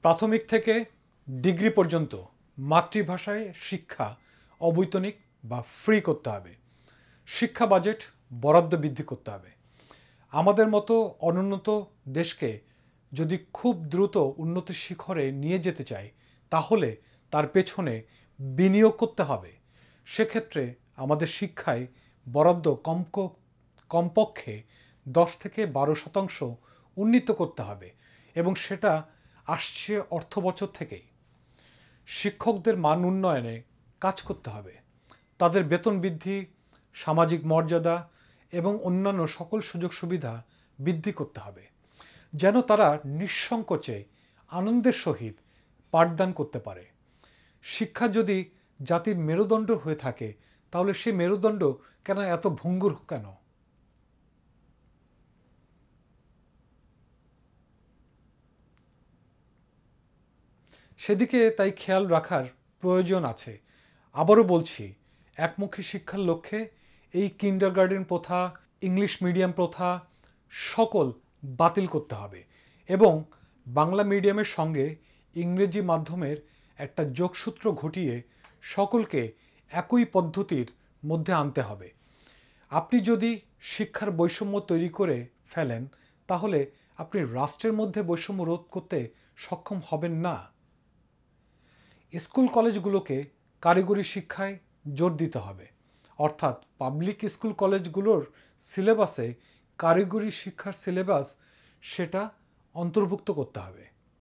প্রাথমিক থেকে ডিগ্রি পর্যন্ত মাতৃভাষায় শিক্ষা অবৈতনিক বা ফ্রি করতে হবে। শিক্ষা বাজেট বরাদ্দ বৃদ্ধি করতে হবে। আমাদের মতো অনুন্নত দেশকে যদি খুব দ্রুত উন্নতির শিখরে নিয়ে যেতে চাই, তাহলে তার পেছনে বিনিয়োগ করতে হবে। সেক্ষেত্রে আমাদের শিক্ষায় বরাদ্দ কমপক্ষে 10 থেকে 12% উন্নীত করতে হবে এবং সেটা আসছে অর্থ বছর থেকেই। শিক্ষকদের মান উন্নয়নে কাজ করতে হবে। তাদের বেতন বৃদ্ধি, সামাজিক মর্যাদা এবং অন্যান্য সকল সুযোগ সুবিধা বৃদ্ধি করতে হবে, যেন তারা নিঃসংকোচে আনন্দের সহিত পাঠদান করতে পারে। শিক্ষা যদি জাতির মেরুদণ্ড হয়ে থাকে, তাহলে সেই মেরুদণ্ড কেন এত ভঙ্গুর কেন? সেদিকে তাই খেয়াল রাখার প্রয়োজন আছে। আবারও বলছি, একমুখী শিক্ষার লক্ষ্যে এই কিন্ডারগার্টেন প্রথা, ইংলিশ মিডিয়াম প্রথা সকল বাতিল করতে হবে এবং বাংলা মিডিয়ামের সঙ্গে ইংরেজি মাধ্যমের একটা যোগসূত্র ঘটিয়ে সকলকে একই পদ্ধতির মধ্যে আনতে হবে। আপনি যদি শিক্ষার বৈষম্য তৈরি করে ফেলেন, তাহলে আপনি রাষ্ট্রের মধ্যে বৈষম্য রোধ করতে সক্ষম হবেন না। স্কুল কলেজগুলোকে কারিগরি শিক্ষায় জোর দিতে হবে, অর্থাৎ পাবলিক স্কুল কলেজগুলোর সিলেবাসে কারিগরি শিক্ষার সিলেবাস সেটা অন্তর্ভুক্ত করতে হবে।